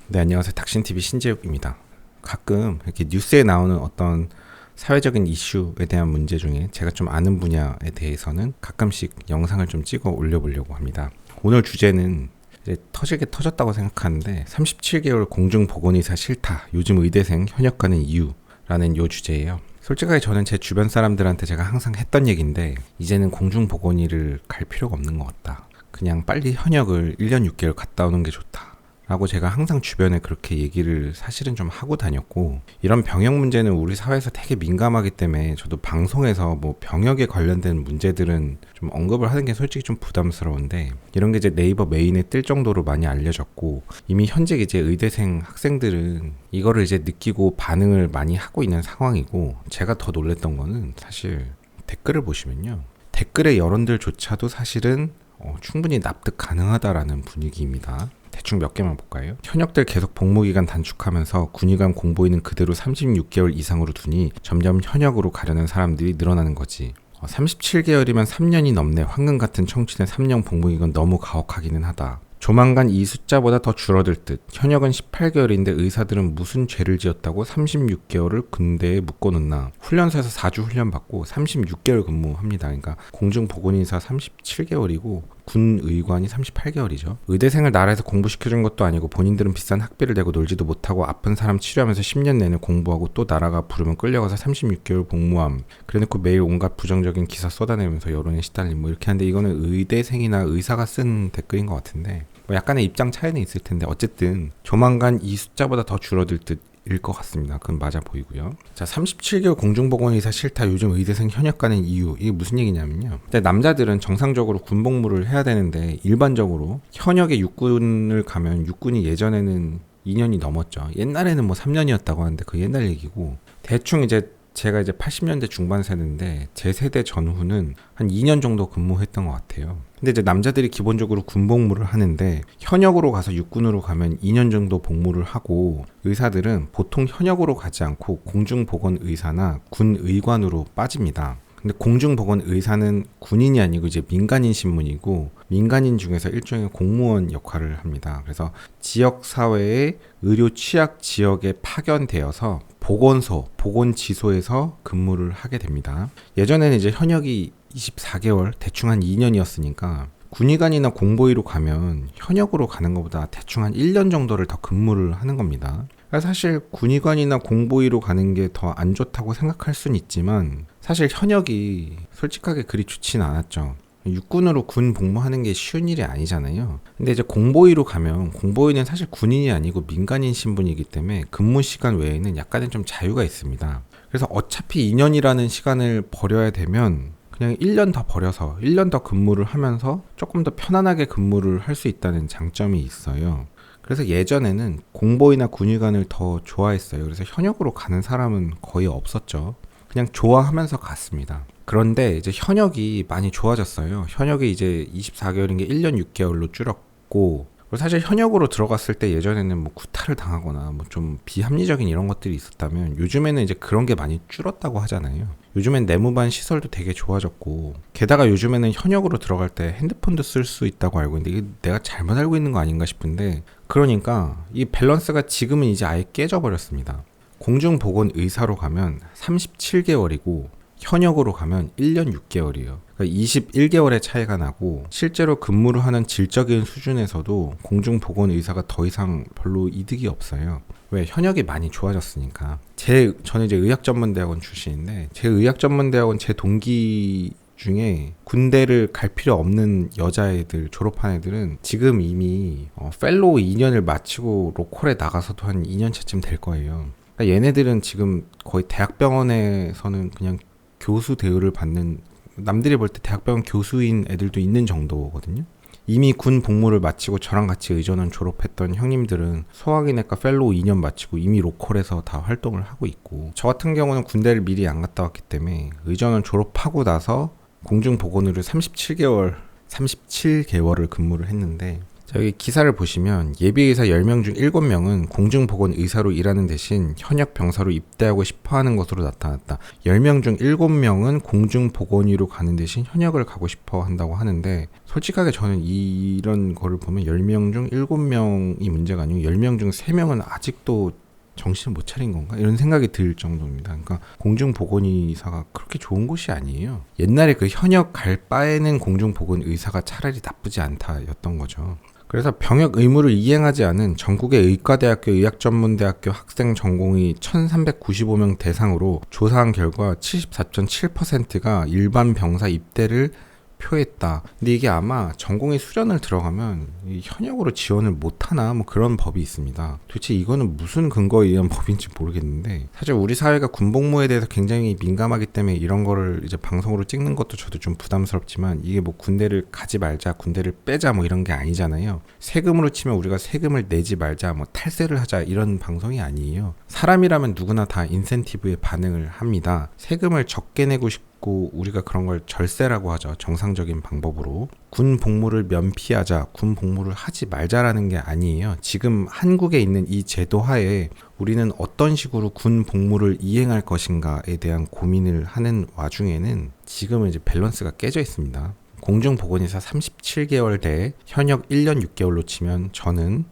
네, 안녕하세요. 닥신TV 신재욱입니다. 가끔 이렇게 뉴스에 나오는 어떤 사회적인 이슈에 대한 문제 중에 제가 좀 아는 분야에 대해서는 가끔씩 영상을 좀 찍어 올려보려고 합니다. 오늘 주제는 이제 터지게 터졌다고 생각하는데 37개월 공중보건의사 싫다. 요즘 의대생 현역가는 이유라는 요 주제예요. 솔직하게 저는 제 주변 사람들한테 제가 항상 했던 얘기인데 이제는 공중보건의를 갈 필요가 없는 것 같다. 그냥 빨리 현역을 1년 6개월 갔다 오는 게 좋다. 라고 제가 항상 주변에 그렇게 얘기를 사실은 좀 하고 다녔고, 이런 병역 문제는 우리 사회에서 되게 민감하기 때문에 저도 방송에서 뭐 병역에 관련된 문제들은 좀 언급을 하는 게 솔직히 좀 부담스러운데, 이런 게 이제 네이버 메인에 뜰 정도로 많이 알려졌고, 이미 현직 이제 의대생 학생들은 이거를 이제 느끼고 반응을 많이 하고 있는 상황이고, 제가 더 놀랬던 거는 사실 댓글을 보시면요, 댓글의 여론들조차도 사실은 충분히 납득 가능하다라는 분위기입니다. 대충 몇 개만 볼까요? 현역들 계속 복무기간 단축하면서 군의관 공보위는 그대로 36개월 이상으로 두니 점점 현역으로 가려는 사람들이 늘어나는 거지. 37개월이면 3년이 넘네. 황금 같은 청춘의 3년 복무기간 너무 가혹하기는 하다. 조만간 이 숫자보다 더 줄어들 듯. 현역은 18개월인데 의사들은 무슨 죄를 지었다고 36개월을 군대에 묶어놓나. 훈련소에서 4주 훈련받고 36개월 근무합니다. 그러니까 공중보건의사 37개월이고 군의관이 38개월이죠. 의대생을 나라에서 공부시켜준 것도 아니고 본인들은 비싼 학비를 내고 놀지도 못하고 아픈 사람 치료하면서 10년 내내 공부하고 또 나라가 부르면 끌려가서 36개월 복무함. 그래놓고 매일 온갖 부정적인 기사 쏟아내면서 여론에 시달림 뭐 이렇게 하는데, 이거는 의대생이나 의사가 쓴 댓글인 것 같은데 뭐 약간의 입장 차이는 있을 텐데 어쨌든 조만간 이 숫자보다 더 줄어들 듯 일 것 같습니다. 그건 맞아 보이고요. 자, 37개월 공중보건의사 싫다. 요즘 의대생 현역 가는 이유. 이게 무슨 얘기냐면요. 남자들은 정상적으로 군복무를 해야 되는데 일반적으로 현역에 육군을 가면, 육군이 예전에는 2년이 넘었죠. 옛날에는 뭐 3년이었다고 하는데 그 옛날 얘기고, 대충 이제 제가 이제 80년대 중반 세대인데 제 세대 전후는 한 2년 정도 근무했던 것 같아요. 근데 이제 남자들이 기본적으로 군복무를 하는데 현역으로 가서 육군으로 가면 2년 정도 복무를 하고, 의사들은 보통 현역으로 가지 않고 공중보건의사나 군의관으로 빠집니다. 근데 공중보건의사는 군인이 아니고 이제 민간인 신문이고, 민간인 중에서 일종의 공무원 역할을 합니다. 그래서 지역사회의 의료 취약 지역에 파견되어서 보건소, 보건지소에서 근무를 하게 됩니다. 예전에는 이제 현역이 24개월, 대충 한 2년이었으니까 군의관이나 공보위로 가면 현역으로 가는 것보다 대충 한 1년 정도를 더 근무를 하는 겁니다. 사실 군의관이나 공보위로 가는 게 더 안 좋다고 생각할 수는 있지만 사실 현역이 솔직하게 그리 좋진 않았죠. 육군으로 군 복무하는 게 쉬운 일이 아니잖아요. 근데 이제 공보위로 가면, 공보위는 사실 군인이 아니고 민간인 신분이기 때문에 근무 시간 외에는 약간의 좀 자유가 있습니다. 그래서 어차피 2년이라는 시간을 버려야 되면 그냥 1년 더 버려서 1년 더 근무를 하면서 조금 더 편안하게 근무를 할 수 있다는 장점이 있어요. 그래서 예전에는 공보위나 군의관을 더 좋아했어요. 그래서 현역으로 가는 사람은 거의 없었죠. 그냥 좋아하면서 갔습니다. 그런데 이제 현역이 많이 좋아졌어요. 현역이 이제 24개월인 게 1년 6개월로 줄었고, 사실 현역으로 들어갔을 때 예전에는 뭐 구타를 당하거나 뭐 좀 비합리적인 이런 것들이 있었다면 요즘에는 이제 그런 게 많이 줄었다고 하잖아요. 요즘엔 내무반 시설도 되게 좋아졌고, 게다가 요즘에는 현역으로 들어갈 때 핸드폰도 쓸 수 있다고 알고 있는데 이게 내가 잘못 알고 있는 거 아닌가 싶은데, 그러니까 이 밸런스가 지금은 이제 아예 깨져버렸습니다. 공중보건의사로 가면 37개월이고 현역으로 가면 1년 6개월이에요. 그러니까 21개월의 차이가 나고, 실제로 근무를 하는 질적인 수준에서도 공중보건의사가 더 이상 별로 이득이 없어요. 왜? 현역이 많이 좋아졌으니까. 저는 이제 의학전문대학원 출신인데, 제 의학전문대학원 제 동기 중에 군대를 갈 필요 없는 여자애들, 졸업한 애들은 지금 이미 펠로우 2년을 마치고 로컬에 나가서도 한 2년 차쯤 될 거예요. 그러니까 얘네들은 지금 거의 대학병원에서는 그냥 교수 대우를 받는, 남들이 볼 때 대학병원 교수인 애들도 있는 정도거든요. 이미 군 복무를 마치고 저랑 같이 의전원 졸업했던 형님들은 소화기내과 펠로우 2년 마치고 이미 로컬에서 다 활동을 하고 있고, 저 같은 경우는 군대를 미리 안 갔다 왔기 때문에 의전원 졸업하고 나서 공중보건으로 37개월을 근무를 했는데, 여기 기사를 보시면 예비의사 10명 중 7명은 공중보건의사로 일하는 대신 현역 병사로 입대하고 싶어하는 것으로 나타났다. 10명 중 7명은 공중보건의로 가는 대신 현역을 가고 싶어 한다고 하는데, 솔직하게 저는 이런 거를 보면 10명 중 7명이 문제가 아니고 10명 중 3명은 아직도 정신을 못 차린 건가? 이런 생각이 들 정도입니다. 그러니까 공중보건의사가 그렇게 좋은 곳이 아니에요. 옛날에 그 현역 갈 바에는 공중보건의사가 차라리 나쁘지 않다였던 거죠. 그래서 병역 의무를 이행하지 않은 전국의 의과대학교, 의학전문대학교 학생 전공의 1395명 대상으로 조사한 결과 74.7%가 일반 병사 입대를 표했다. 근데 이게 아마 전공의 수련을 들어가면 이 현역으로 지원을 못하나 뭐 그런 법이 있습니다. 도대체 이거는 무슨 근거에 의한 법인지 모르겠는데, 사실 우리 사회가 군복무에 대해서 굉장히 민감하기 때문에 이런 거를 이제 방송으로 찍는 것도 저도 좀 부담스럽지만, 이게 뭐 군대를 가지 말자, 군대를 빼자 뭐 이런 게 아니잖아요. 세금으로 치면 우리가 세금을 내지 말자, 뭐 탈세를 하자 이런 방송이 아니에요. 사람이라면 누구나 다 인센티브에 반응을 합니다. 세금을 적게 내고 싶고 우리가 그런 걸 절세라고 하죠. 정상적인 방법으로. 군 복무를 면피하자, 군 복무를 하지 말자라는 게 아니에요. 지금 한국에 있는 이 제도 하에 우리는 어떤 식으로 군 복무를 이행할 것인가에 대한 고민을 하는 와중에는 지금은 이제 밸런스가 깨져 있습니다. 공중보건의사 37개월 대 현역 1년 6개월로 치면 저는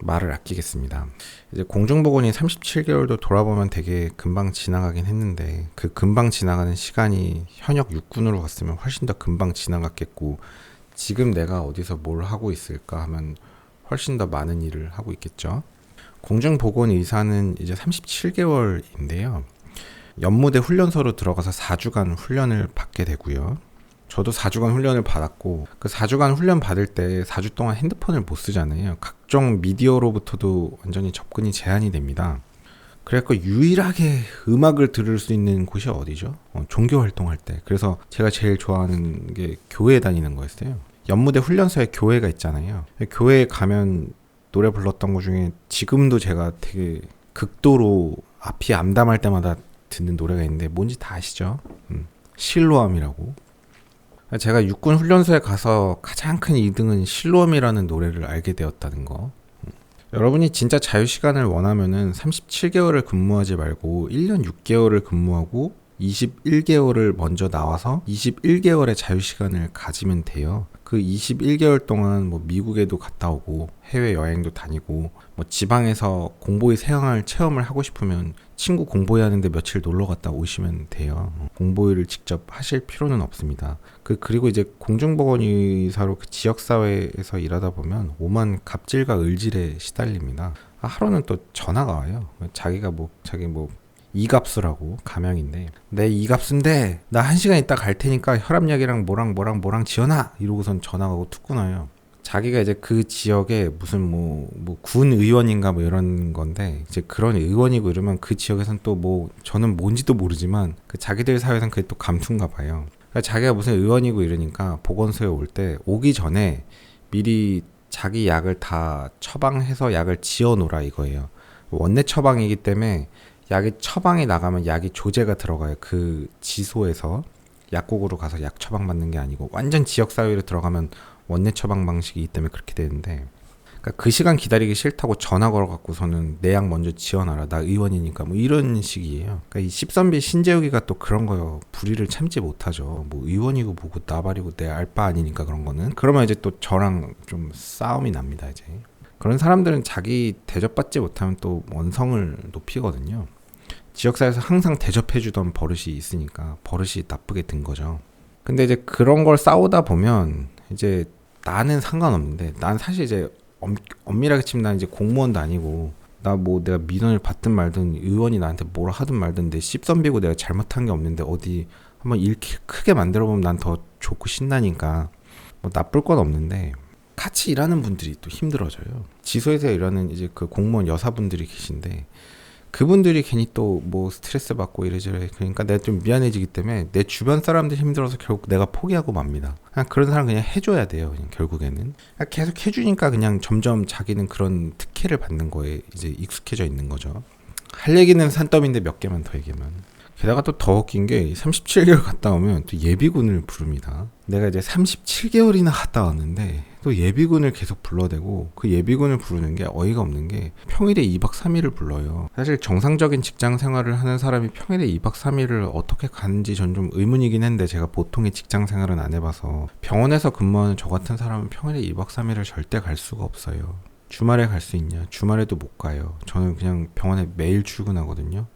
말을 아끼겠습니다. 이제 공중보건이 37개월도 돌아보면 되게 금방 지나가긴 했는데, 그 금방 지나가는 시간이 현역 육군으로 갔으면 훨씬 더 금방 지나갔겠고, 지금 내가 어디서 뭘 하고 있을까 하면 훨씬 더 많은 일을 하고 있겠죠. 공중보건의사는 이제 37개월인데요. 연무대 훈련소로 들어가서 4주간 훈련을 받게 되고요. 저도 4주간 훈련을 받았고, 그 4주간 훈련 받을 때 4주 동안 핸드폰을 못 쓰잖아요. 각종 미디어로부터도 완전히 접근이 제한이 됩니다. 그래서 유일하게 음악을 들을 수 있는 곳이 어디죠? 종교 활동할 때. 그래서 제가 제일 좋아하는 게 교회에 다니는 거였어요. 연무대 훈련소에 교회가 있잖아요. 교회에 가면 노래 불렀던 것 중에 지금도 제가 되게 극도로 앞이 암담할 때마다 듣는 노래가 있는데, 뭔지 다 아시죠? 실로암이라고. 제가 육군 훈련소에 가서 가장 큰 이득은 실로암이라는 노래를 알게 되었다는 거. 여러분이 진짜 자유시간을 원하면은 37개월을 근무하지 말고 1년 6개월을 근무하고 21개월을 먼저 나와서 21개월의 자유시간을 가지면 돼요. 그 21개월 동안 뭐 미국에도 갔다 오고 해외여행도 다니고, 뭐 지방에서 공보위 생활 체험을 하고 싶으면 친구 공보위 하는데 며칠 놀러 갔다 오시면 돼요. 공보위를 직접 하실 필요는 없습니다. 그리고 이제 공중보건의사로 그 지역사회에서 일하다 보면 오만 갑질과 을질에 시달립니다. 하루는 또 전화가 와요. 자기 이갑수라고 가명인데, 내 이갑수인데 나 1시간 있다 갈 테니까 혈압약이랑 뭐랑 지어놔 이러고선 전화가 오고 툭 끊어요. 자기가 이제 그 지역에 무슨 뭐 군 의원인가 뭐 이런 건데, 이제 그런 의원이고 이러면 그 지역에선 또 뭐 저는 뭔지도 모르지만 그 자기들 사회에선 그게 또 감투인가 봐요. 그러니까 자기가 무슨 의원이고 이러니까 보건소에 올 때 오기 전에 미리 자기 약을 다 처방해서 약을 지어 놓으라 이거예요. 원내 처방이기 때문에 약이 처방이 나가면 약이 조제가 들어가요. 그 지소에서 약국으로 가서 약 처방받는 게 아니고 완전 지역사회로 들어가면 원내 처방 방식이기 때문에 그렇게 되는데, 그러니까 그 시간 기다리기 싫다고 전화 걸어갖고서는 내 약 먼저 지어놔라, 나 의원이니까 뭐 이런 식이에요. 그러니까 이 십선비 신재욱이가 또 그런 거요. 불의를 참지 못하죠. 뭐 의원이고 뭐고 나발이고 내 알바 아니니까 그런 거는. 그러면 이제 또 저랑 좀 싸움이 납니다. 이제 그런 사람들은 자기 대접받지 못하면 또 원성을 높이거든요. 지역사회에서 항상 대접해주던 버릇이 있으니까 버릇이 나쁘게 든 거죠. 근데 이제 그런 걸 싸우다 보면 이제 나는 상관없는데, 난 사실 이제 엄밀하게 치면 난 이제 공무원도 아니고, 나 뭐 내가 민원을 받든 말든 의원이 나한테 뭐라 하든 말든 내 씹선비고 내가 잘못한 게 없는데 어디 한번 일 크게 만들어 보면 난 더 좋고 신나니까 뭐 나쁠 건 없는데, 같이 일하는 분들이 또 힘들어져요. 지소에서 일하는 이제 그 공무원 여사분들이 계신데, 그분들이 괜히 또 뭐 스트레스 받고 이래저래, 그러니까 내가 좀 미안해지기 때문에 내 주변 사람들 힘들어서 결국 내가 포기하고 맙니다. 그냥 그런 사람 그냥 해줘야 돼요. 그냥 결국에는 계속 해주니까 그냥 점점 자기는 그런 특혜를 받는 거에 이제 익숙해져 있는 거죠. 할 얘기는 산더미인데 몇 개만 더 얘기하면, 게다가 또 더 웃긴 게 37개월 갔다 오면 또 예비군을 부릅니다. 내가 이제 37개월이나 갔다 왔는데 또 예비군을 계속 불러대고, 그 예비군을 부르는 게 어이가 없는 게 평일에 2박 3일을 불러요. 사실 정상적인 직장 생활을 하는 사람이 평일에 2박 3일을 어떻게 가는지 전 좀 의문이긴 했는데, 제가 보통의 직장 생활은 안 해봐서. 병원에서 근무하는 저 같은 사람은 평일에 2박 3일을 절대 갈 수가 없어요. 주말에 갈 수 있냐? 주말에도 못 가요. 저는 그냥 병원에 매일 출근하거든요.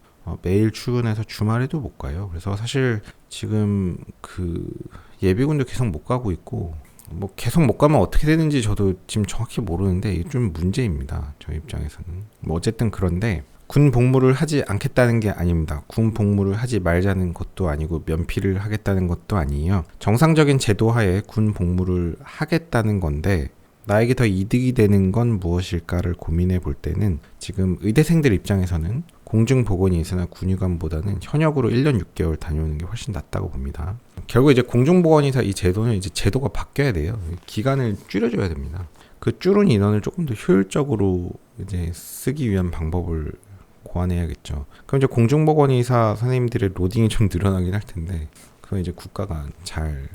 매일 출근해서 주말에도 못 가요. 그래서 사실 지금 그 예비군도 계속 못 가고 있고, 뭐 계속 못 가면 어떻게 되는지 저도 지금 정확히 모르는데 이게 좀 문제입니다. 저희 입장에서는. 뭐 어쨌든 그런데 군 복무를 하지 않겠다는 게 아닙니다. 군 복무를 하지 말자는 것도 아니고 면피를 하겠다는 것도 아니에요. 정상적인 제도 하에 군 복무를 하겠다는 건데, 나에게 더 이득이 되는 건 무엇일까를 고민해 볼 때는 지금 의대생들 입장에서는 공중보건의사나 군의관보다는 현역으로 1년 6개월 다녀오는 게 훨씬 낫다고 봅니다. 결국 이제 공중보건의사 이 제도는 이제 제도가 바뀌어야 돼요. 기간을 줄여줘야 됩니다. 그 줄은 인원을 조금 더 효율적으로 이제 쓰기 위한 방법을 고안해야겠죠. 그럼 이제 공중보건의사 선생님들의 로딩이 좀 늘어나긴 할 텐데, 그건 이제 국가가 잘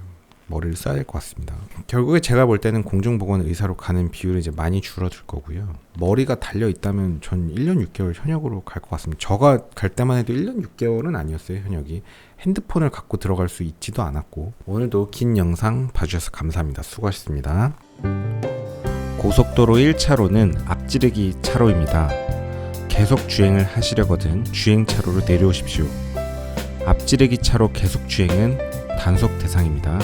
머리를 써야 될 것 같습니다. 결국에 제가 볼 때는 공중보건 의사로 가는 비율이 이제 많이 줄어들 거고요. 머리가 달려 있다면 전 1년 6개월 현역으로 갈 것 같습니다. 저가 갈 때만 해도 1년 6개월은 아니었어요, 현역이. 핸드폰을 갖고 들어갈 수 있지도 않았고. 오늘도 긴 영상 봐주셔서 감사합니다. 수고하셨습니다. 고속도로 1차로는 앞지르기 차로입니다. 계속 주행을 하시려거든 주행차로로 내려오십시오. 앞지르기 차로 계속 주행은 단속 대상입니다.